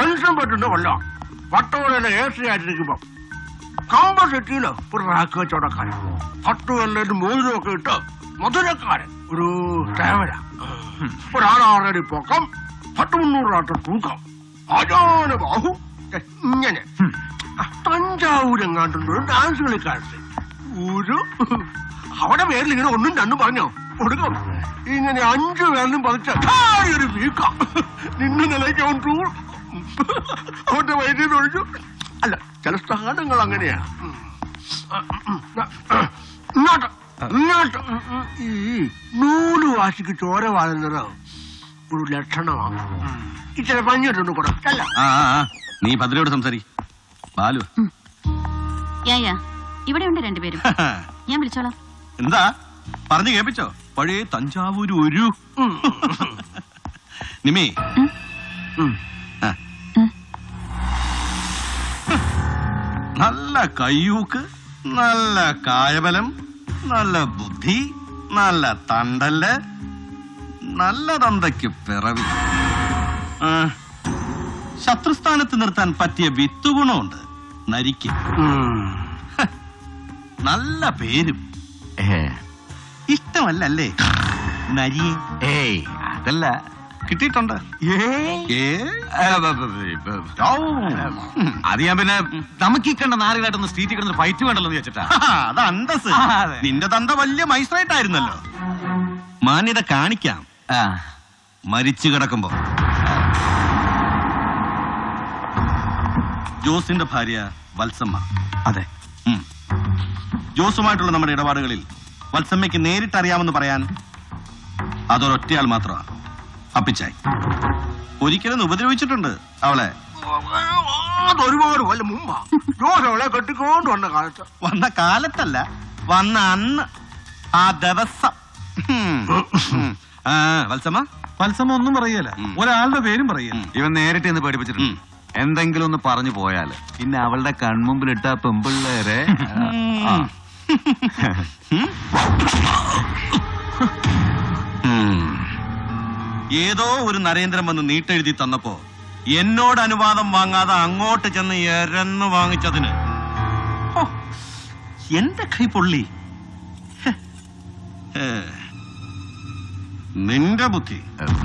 Pension പറ്റുന്ന കൊല്ലം പട്ടുകൊല്ലം AC ആയിട്ടിരിക്കുമ്പോ കമ്പസിറ്റിയില് ഒരു rack കച്ചവടക്കാരൻ 10 കൊല്ലം മോതിരം ഒക്കെ ഇട്ട് മധുരക്കാരൻ ഒരു തേവര ഒരാളാറടി പൊക്കം 300 തൂക്കം അജാന ബാഹു ഇങ്ങനെ തഞ്ചാവൂരെങ്ങാണ്ടുണ്ട് ഒരു ഡാൻസ് കളിക്കാരൻ ഒരു അവിടെ പേരിൽ ഇങ്ങനെ ഒന്നും രണ്ടും പറഞ്ഞോ കൊടുക്കും ഇങ്ങനെ 5 പേരിലും പതിച്ച ഒരു വീക്കാം നിന്ന് നിലയ്ക്ക് അവൻ ടൂർ അവന്റെ വൈദ്യുതി ഒഴിച്ചു. അല്ല ചില സ്ഥാനങ്ങൾ അങ്ങനെയാ. ഇങ്ങോട്ട് ഇങ്ങോട്ട് ഈ നൂല് വാശിക്ക് ചോര വാഴുന്നത് ഒരു ലക്ഷണമാണ്. ഇച്ചിരി പഞ്ഞിട്ടുണ്ട് കൂടെ അല്ല. നീ ഭദ്രയോട് സംസാരി. ബാലു ഇവിടെയുണ്ട് രണ്ടുപേരും. ഞാൻ വിളിച്ചോളാം. എന്താ പറഞ്ഞു കേൾപ്പിച്ചോ? പഴയ തഞ്ചാവൂര് ഒരു നിമി നല്ല കയ്യൂക്ക്, നല്ല കായബലം, നല്ല ബുദ്ധി, നല്ല തണ്ടല്, നല്ല തന്തയ്ക്ക് പിറവി, ശത്രുസ്ഥാനത്ത് നിർത്താൻ പറ്റിയ വിത്തുഗുണമുണ്ട് നരിക്ക്. നല്ല പേരും. ഇഷ്ടമല്ലേ നരിയെ? അതല്ല, കിട്ടിയിട്ടുണ്ട്. അത് ഞാൻ പിന്നെ നമുക്ക് ഈ കണ്ട നാലുകാട്ടൊന്ന് സ്ട്രീറ്റിൽ കിടന്ന് ഫൈറ്റ് വേണ്ടല്ലോ എന്ന് വെച്ചിട്ടാ. അത് അന്തസ്. നിന്റെ തന്ത വലിയ മജിസ്ട്രേറ്റ് ആയിരുന്നല്ലോ. മാന്യത കാണിക്കാം മരിച്ചു കിടക്കുമ്പോ. ജോസിന്റെ ഭാര്യ വത്സമ്മ. അതെ. ജോസുമായിട്ടുള്ള നമ്മുടെ ഇടപാടുകളിൽ വത്സമ്മയ്ക്ക് നേരിട്ട് അറിയാമെന്ന് പറയാൻ അതൊരൊറ്റയാൾ മാത്രമാണ്, അപ്പിച്ചായി. ഒരിക്കലും ഉപദ്രവിച്ചിട്ടുണ്ട് അവളെ. അതൊരുപാട് കൊല്ലം മുമ്പാ ജോസവളെ കെട്ടിക്കൊണ്ട് വന്ന കാലത്ത്. വന്ന കാലത്തല്ല, വന്ന അന്ന്, ആ ദിവസം. വത്സമ്മ ഒന്നും പറയല, ഒരാളുടെ പേരും പറയല. ഇവൻ നേരിട്ട് എന്ന് പഠിപ്പിച്ചിട്ടുണ്ട്. എന്തെങ്കിലും ഒന്ന് പറഞ്ഞു പോയാല് പിന്നെ അവളുടെ കൺമുമ്പിലിട്ട പെമ്പിള്ളേരെ ഏതോ ഒരു നരേന്ദ്രൻ വന്ന് നീട്ടെഴുതി തന്നപ്പോ എന്നോട് അനുവാദം വാങ്ങാതെ അങ്ങോട്ട് ചെന്ന് എരന്ന് വാങ്ങിച്ചതിന് എന്റെ കൈ പൊള്ളി. നിന്റെ ബുദ്ധി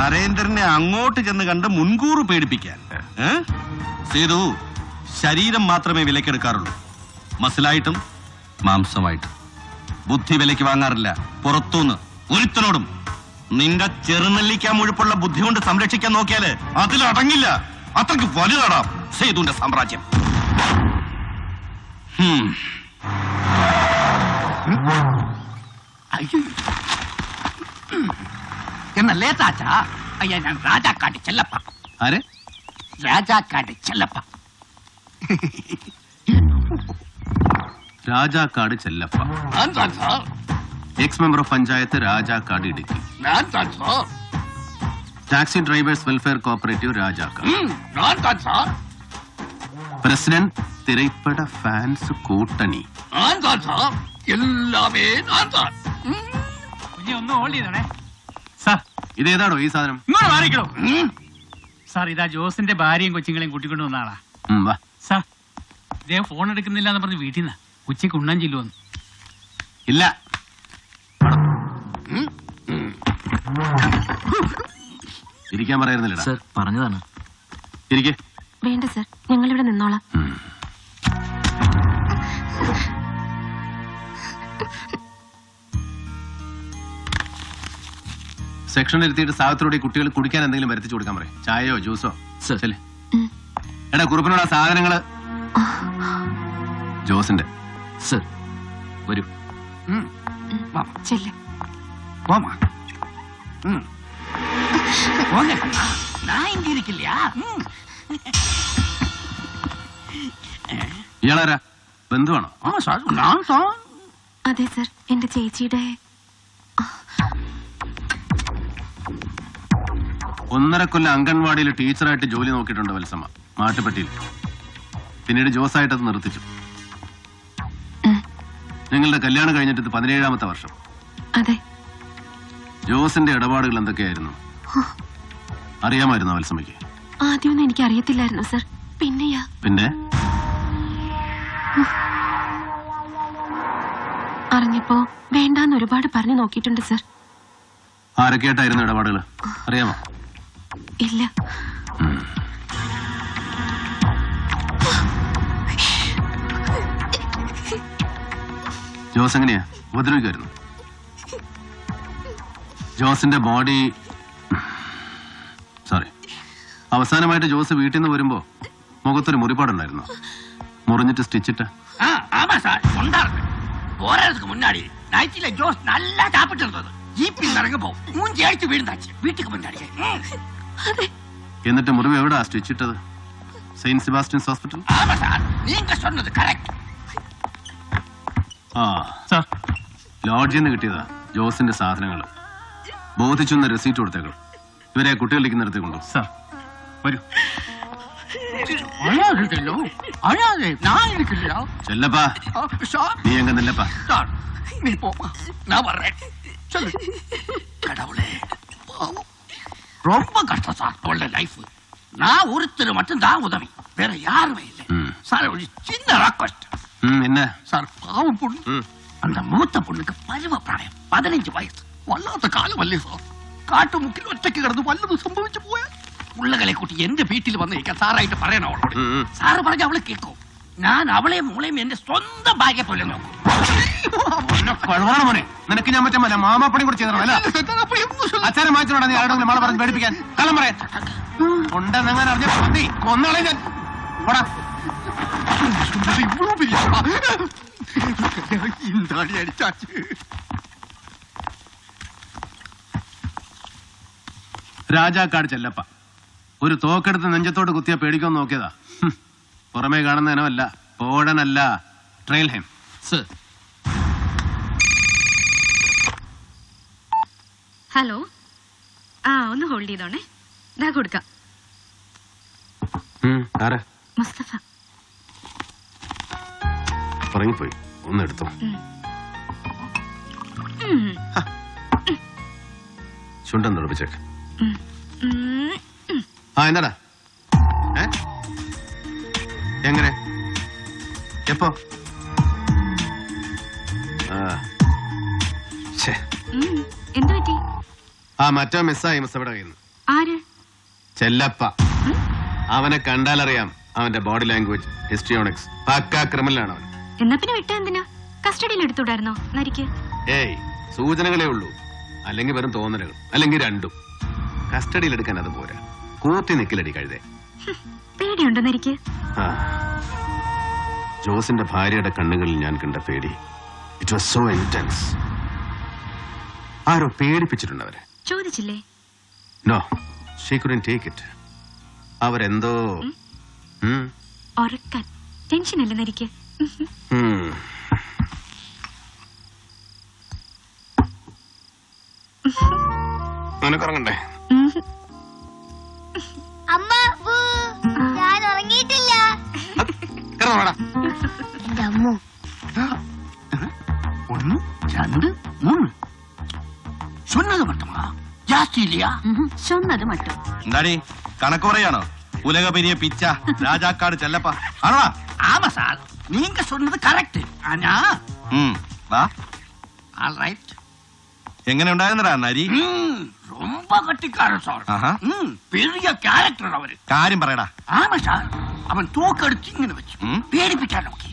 നരേന്ദ്രനെ അങ്ങോട്ട് ചെന്ന് കണ്ട് മുൻകൂർ പേടിപ്പിക്കാൻ. സേതു, ശരീരം മാത്രമേ വിലക്കെടുക്കാറുള്ളൂ, മസിലായിട്ടും മാംസമായിട്ടും. ബുദ്ധി വിലക്ക് വാങ്ങാറില്ല പുറത്തുനിന്ന് ഒരുത്തനോടും. നിന്റെ ചെറുനെല്ലിക്കാൻ മുഴുപ്പുള്ള ബുദ്ധി കൊണ്ട് സംരക്ഷിക്കാൻ നോക്കിയാല് അതിലടങ്ങില്ല. അത്രയ്ക്ക് വലുതാടാം സേതുവിന്റെ സാമ്രാജ്യം. എന്നല്ലേ താച്ച? അയ്യ, ഞാൻ രാജാക്കാട് ചെല്ലപ്പ. ആരെ? രാജാക്കാട് ചെല്ലപ്പ. രാജാക്കാട് ചെല്ലപ്പ. ഞാൻ താൻ sir. Ex member of panchayat, Rajakkad, Idukki. ഞാൻ താൻ sir. Taxi drivers welfare cooperative, Rajakkad. ഞാൻ താൻ സാർ. പ്രസിഡന്റ് തിരൈപ്പട ഫാൻസ് കൂട്ടണി. ഞാൻ താൻ സാർ. എല്ലാമേ ഞാൻ താൻ. ഒന്ന് ഹോൾഡ് ചെയ്തോണേ സാർ. ഇതേതാണോ ഈ സാധനം? ഇങ്ങോട്ട് മാറിക്കണോ സാർ? ഇതാ ജോസിന്റെ ഭാര്യയും കൊച്ചുങ്ങളെയും കൂട്ടിക്കൊണ്ട് വന്ന ആളാ സാർ. ഇദ്ദേഹം ഫോൺ എടുക്കുന്നില്ല എന്ന് പറഞ്ഞ് വീട്ടിൽ നിന്ന് ഉച്ചയ്ക്ക് ഉണ്ണാൻ ചെല്ലുവന്നു. ഇല്ല, ഇരിക്കാൻ പറയുന്നില്ല സർ. പറഞ്ഞതാണ്. ഇരിക്കേ. വേണ്ട സാർ, ഞങ്ങളിവിടെ നിന്നോളാം. സെക്ഷൻ ഇരുത്തിയിട്ട് സാഹത്തിലൂടെ കുട്ടികൾ കുടിക്കാൻ എന്തെങ്കിലും വരുത്തിച്ചു കൊടുക്കാൻ പറയും. ചായയോ ജ്യൂസോ. എടാ കുറുപ്പിനോട് ആ സാധനങ്ങള്. ജോസിന്റെ. സർ വരൂ. ചെല്ല്. ഞാൻ ഇരിക്കില്ല. ഇയാളാരാ? ബന്ധുവാണോ? അതെ സാർ, എന്റെ ചേച്ചിയുടെ. 1.5 കൊല്ലം അംഗൻവാടിയിൽ ടീച്ചറായിട്ട് ജോലി നോക്കിയിട്ടുണ്ട് വത്സമ്മ, മാട്ടുപ്പെട്ടിയിൽ. പിന്നീട് ജോസായിട്ട് അത് നിർത്തിച്ചു. നിങ്ങളുടെ കല്യാണം കഴിഞ്ഞിട്ട് ഇത് 17ാമത്തെ വർഷം. അതെ. ജോസിന്റെ ഇടപാടുകൾ എന്തൊക്കെയായിരുന്നു അറിയാമായിരുന്നോ വത്സമ്മയ്ക്ക്? ആദ്യമൊന്നും എനിക്ക് അറിയത്തില്ലായിരുന്നു സർ. പിന്നെയാ. പിന്നെ അറിഞ്ഞപ്പോ വേണ്ടാന്ന് ഒരുപാട് പറഞ്ഞു നോക്കിയിട്ടുണ്ട് സർ. ആരൊക്കെയായിട്ടായിരുന്നു ഇടപാടുകൾ അറിയാമോ? ഇല്ല. ജോസ് എങ്ങനെയാ ഉപദ്രവിക്കുമായിരുന്നു? ജോസിന്റെ ബോഡി അവസാനമായിട്ട് ജോസ് വീട്ടിൽ നിന്ന് വരുമ്പോ മുഖത്തൊരു മുറിപ്പാടുണ്ടായിരുന്നു. മുറിഞ്ഞിട്ട് സ്റ്റിച്ചിട്ട്. ஆமா சார் கொண்டாடுங்க. போறதுக்கு முன்னாடி நைட்டில ஜோஸ் நல்லா சாப்பிட்டு இருந்தது. ஜிபி இறங்கப்போ மூஞ்சி அடிச்சு வீழ்ந்தாச்சு வீட்டுக்கு முன்னாடி. എന്നിട്ട് മുറിവ് എവിടാ സ്റ്റിച്ചിട്ടത്? Saint Sebastian's hospital. ஆமா சார் நீங்க சொன்னது கரெக்ட். ആ സാർ, ലോഡ്ജിൽ നിന്ന് കിട്ടിയതാ ജോസിന്റെ സാധനങ്ങൾ. ബോധിച്ചൊന്ന് റെസീറ്റ് കൊടുത്തേക്കണം. ഇവരെ കുട്ടികളിലേക്ക് നിർത്തിക്കൊണ്ടു. സാർ വരൂ. அழாதோ அழாதே, நான் இருக்கலையா? ചെല്ലപ്പാ, சார் നീ എങ്ക നില്ലപ്പാ. சார் நீ போமா, நான் வர்றேன். சொல்லு. கடவுளே, பாவம். ரொம்ப கஷ்டம் சார் உள்ள லைஃப். நான் ஒருத்தர் மட்டும் தான் உதவி, வேற யாருமே இல்லை. சார் ஒரு சின்ன ரெக்வெஸ்ட் என்ன சார். பாவம் பொண்ணு, அந்த மூத்த பொண்ணுக்கு பருவ பிராயம் 15 வயசு. വല്ലാത്ത കാലമല്ലേ സാർ. കാട്ടുമുക്കിൽ ഒറ്റയ്ക്ക് കിടന്ന് വല്ലതും സംഭവിച്ചു പോയാൽ പുള്ളകളെ കൂട്ടി എന്റെ വീട്ടിൽ വന്നിരിക്കാൻ സാറായിട്ട് പറയണം അവളോട്. സാറ് പറഞ്ഞ അവളെ കേൾക്കും. ഞാൻ അവളെയും മോളെയും എന്റെ സ്വന്തം ഭാഗ്യ പോലെ നോക്കും. മോനെ, നിനക്ക് ഞാൻ മറ്റേ മാമാപ്പണി കൂടി ചെയ്തോ അല്ല? അച്ഛനെ മാറ്റിനോടാ നീ ആരോടെങ്കിലും മഴ പറഞ്ഞ് പേടിപ്പിക്കാൻ? കള്ളം പറയാൻ ഉണ്ടെന്നങ്ങനെ അറിഞ്ഞ മതി, കൊന്നളെ ഞാൻ. ഇന്താടി അടിച്ചാച്ച്. രാജാക്കാട് ചെല്ലപ്പ ഒരു തോക്കെടുത്ത് നെഞ്ചത്തോട് കുത്തിയ പേടിക്കാൻ നോക്കിയതാ. പുറമേ കാണുന്ന ഇനമല്ല, പോടനല്ല, ട്രെയിൽ ഹെം. ഹലോ. ആ ഒന്ന് ഹോൾഡ് ചെയ്തോണേ. ദാ കൊടുക്കാം. മുസ്തഫ. പറഞ്ഞുപോയി, ഒന്ന് എടുത്തോ. ചുണ്ടൻ തുറപ്പിച്ചേക്ക്. ആ എന്താടാ? എങ്ങനെ? എപ്പോ? എന്ത് പറ്റി? ആ മറ്റോ മിസ്സായി മുസ്തഫയുടെ കയ്യിൽ നിന്ന്. ആര്? ചെല്ലപ്പ. അവനെ കണ്ടാലറിയാം അവന്റെ ബോഡി ലാംഗ്വേജ്, ഹിസ്ട്രിയോണിക്സ്. പക്കാ ക്രിമിനലാണ് അവൻ. എന്നാ പിന്നെ വിട്ട എന്തിനാ? കസ്റ്റഡിയിൽ എടുത്തുകൂടായിരുന്നോ നരിക്ക്? ഏയ്, സൂചനകളേ ഉള്ളൂ, അല്ലെങ്കിൽ വെറും തോന്നലുകൾ, അല്ലെങ്കിൽ രണ്ടും. കസ്റ്റഡിയിൽ എടുക്കാൻ അത് പോരാ, കൂത്തി നിക്കലടി കഴുതേ. പേടിയുണ്ടോ നരിക്ക്? ജോസിന്റെ ഭാര്യയുടെ കണ്ണുകളിൽ ഞാൻ കണ്ട പേടി, ഇറ്റ് വാസ് സോ ഇന്റൻസ്. ആരോ പേടിപ്പിച്ചിട്ടുണ്ട് അവരെ. ചോദിച്ചില്ലേ? No, she couldn't take it. അവരെന്തോ ഉറക്കാൻ ടെൻഷനല്ലേ നരിക്ക്? നിനക്കുറങ്ങണ്ടേ? അമ്മ, ഞാൻ ഉറങ്ങിയിട്ടില്ല. എന്റെ അമ്മു. 1 2 3 சொன்னது மட்டுமா? ஜாஸ்தி இல்லையா? சொன்னது மட்டுം. എന്താടി കണക്ക് പറയാണോ? ഉലക പെരിയ പിച്ച രാജാക്കാട് ചെല്ലപ്പ ആണോ? ஆமா சார், நீங்க சொன்னது கரெக்ட். ஆனா വാ. ஆல்ரைட். എങ്ങനെ ഉണ്ടായിരുന്നടാ നരി? ரொம்ப கட்டிக்காரன் சார். ஆஹா. பெரிய கேரக்டர் அவரு. കാര്യം പറയടാ. ஆமா சார், അവൻ തോക്കെടുത്ത് ഇങ്ങനെ വെച്ചു പേടിപ്പിക്കാൻ നോക്കി.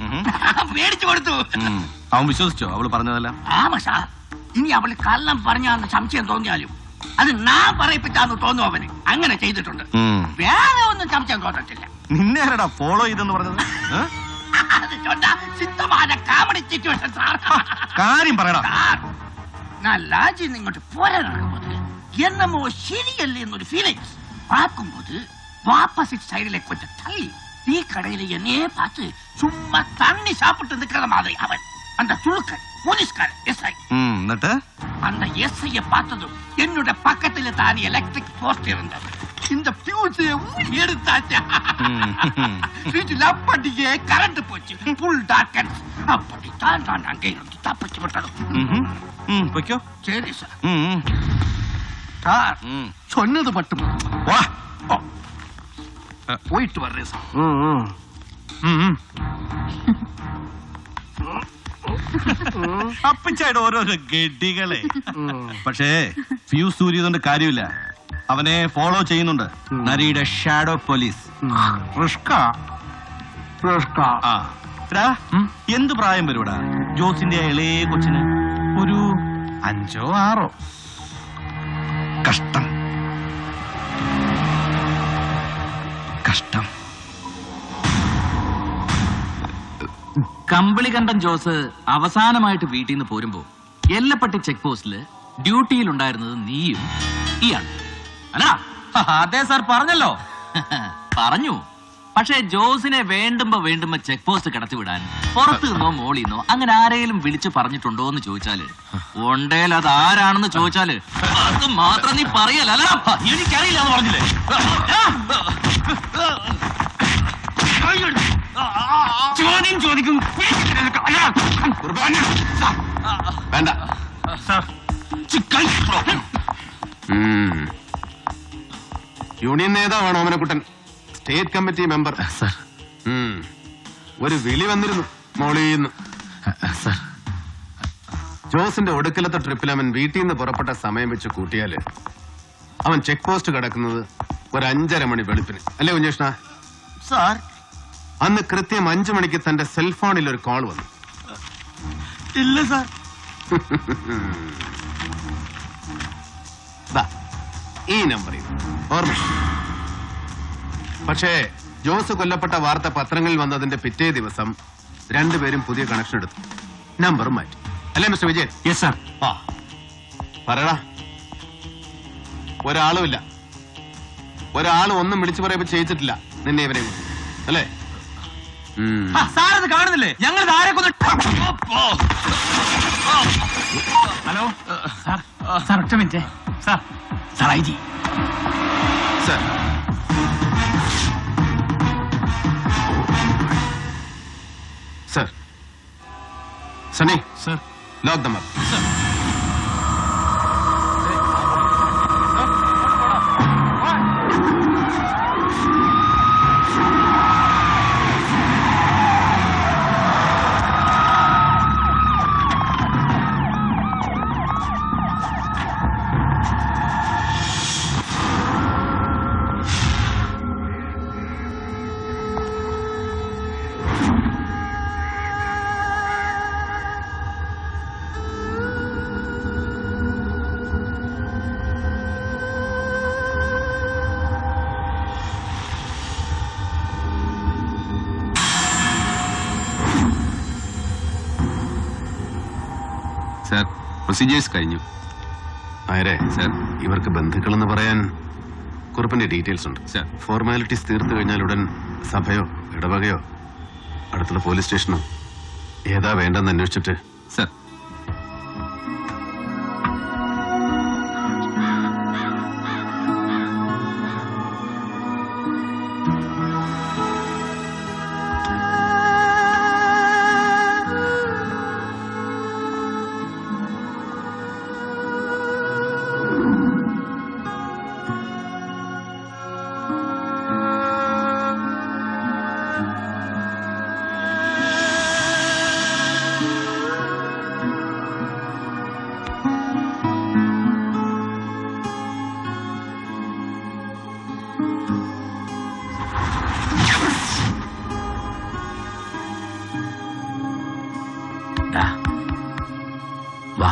പേടിച്ചു കൊടുത്തു. അവൻ വിശ്വസിച്ചോ അവള് പറഞ്ഞതെല്ലാം? ആമാ സാർ, ഇനി അവള് കള്ളം പറഞ്ഞാന്ന് സംശയം തോന്നിയാലും അത് ഞാൻ പറയിപ്പിച്ചാന്ന് തോന്നും അവന്. അങ്ങനെ ചെയ്തിട്ടുണ്ട്. വേറെ ഒന്നും സംശയം തോന്നത്തില്ല. നിന്നെ ആരടാ ഫോളോ ചെയ്തെന്ന് പറഞ്ഞത്? അത് ചൊന്നാ സിദ്ധമായ കാമഡി സിറ്റുവേഷൻ സാർ. കാര്യം പറയടാ. ഞാൻ ലാജിൽ നിന്ന് ഇങ്ങോട്ട് പോരാൻ നടക്കുമ്പോൾ എന്നമോ ശരിയല്ലേ എന്നൊരു ഫീലിങ്സ് பார்க்கும்போது ஆப்போசிட் சைடுல கொஞ்சம் தள்ளி டீ கடையில என்னையே பார்த்து சும்மா தண்ணி சாப்பிட்டு இருக்கிற மாதிரி அவன். அந்த துளுக்கன் போலீஸ்காரன் எஸ்ஐ. എന്നിട്ട് அந்த எஸ்ஐய பார்த்ததும் என்னோட பக்கத்துல தான் எலக்ட்ரிக் போஸ்ட் இருந்தது. இந்த பியூஸை எடுத்தாச்சா, வீட்டுல அப்படியே கரண்ட் போச்சு. Full darken. அப்படித்தான் நான் அங்கே இருந்து தப்பிச்சு விட்டது. പൊയ്ക്കോ. சரி சார். சார் சொன்னது மட்டும். പോയിട്ട് വരേ സാർ. അപ്പിച്ചായിട്ട് ഓരോരോ ഗഡികളെ. പക്ഷേ ഫ്യൂസ് ഊരിയതുകൊണ്ട് കാര്യമില്ല. അവനെ ഫോളോ ചെയ്യുന്നുണ്ട് നരിയുടെ ഷാഡോ പോലീസ്. ആ എടാ, എന്ത് പ്രായം വരൂടാ ജോസിന്റെ ഇളയ കൊച്ചിന്? ഒരു 5 or 6. കഷ്ടം കഷ്ടം. കമ്പിളി കണ്ടൻ ജോസ് അവസാനമായിട്ട് വീട്ടിൽ നിന്ന് പോരുമ്പോ എല്ലപ്പട്ടി ചെക്ക് പോസ്റ്റില് ഡ്യൂട്ടിയിലുണ്ടായിരുന്നത് നീയും ഈയാണ് അല്ലടാ? അതെ സാർ, പറഞ്ഞല്ലോ. പറഞ്ഞു. പക്ഷേ ജോസിനെ വേണ്ടുമ്പോ ചെക്ക് പോസ്റ്റ് കടത്തിവിടാൻ പുറത്തു നിന്നോ മോളിൽ നിന്നോ അങ്ങനെ ആരെങ്കിലും വിളിച്ചു പറഞ്ഞിട്ടുണ്ടോ എന്ന് ചോദിച്ചാല് ഉണ്ടേൽ അത് ആരാണെന്ന് ചോദിച്ചാല് അത് മാത്രം നീ പറയല്ല. അല്ലടാ, എനിക്കറിയില്ല എന്ന് പറഞ്ഞില്ലേ? ചോദ്യം ചോദിക്കും. വേണ്ട. യൂണിയൻ നേതാവാണ് Omanakuttan, state committee member. Sir, ഒരു വിളി വന്നിരുന്നു മോളീന്ന്. സർ, ജോസിന്റെ ഒടുക്കലത്തെ ട്രിപ്പിൽ അവൻ വീട്ടിൽ നിന്ന് പുറപ്പെട്ട സമയം വെച്ച് കൂട്ടിയാല് അവൻ ചെക്ക് പോസ്റ്റ് കിടക്കുന്നത് ഒരു 5:30 മണി വെളുപ്പിന്, അല്ലേ കുഞ്ഞേഷ്ണ? സാർ, അന്ന് കൃത്യം 5 മണിക്ക് തന്റെ സെൽഫോണിൽ ഒരു കോൾ വന്നു. ഇല്ല സാർ. ദാ, ഈ നമ്പറിൽ ഓർമ്മ. പക്ഷേ ജോസ് കൊല്ലപ്പെട്ട വാർത്ത പത്രങ്ങളിൽ വന്നതിന്റെ പിറ്റേ ദിവസം രണ്ടുപേരും പുതിയ കണക്ഷൻ എടുത്തു, നമ്പറും മാറ്റി. അല്ലേ മിസ്റ്റർ വിജയൻ? Yes sir. ആ പറയടാ. ഒരാളുമില്ല, ഒരാളും ഒന്നും വിളിച്ചു പറയുമ്പോ ചെയ്യിച്ചിട്ടില്ല നിന്നെ ഇവരെ, അല്ലേ? സാറത് കാണുന്നില്ലേ? ഞങ്ങൾ ആരെ ഹലോ സാർ, സാർ ഒറ്റ minute sir. Sir I G. Sir, sir, Sunny sir, lock dum up. Sir, procedures കഴിഞ്ഞു. ആരെ സാർ, ഇവർക്ക് ബന്ധുക്കളെന്ന് പറയാൻ കുറിപ്പിന്റെ ഡീറ്റെയിൽസ് ഉണ്ട്. സാർ, ഫോർമാലിറ്റീസ് തീർത്തു കഴിഞ്ഞാൽ ഉടൻ സഭയോ ഇടവകയോ അടുത്തുള്ള പോലീസ് സ്റ്റേഷനോ ഏതാ വേണ്ടെന്ന് അന്വേഷിച്ചിട്ട്. സാർ. വാ.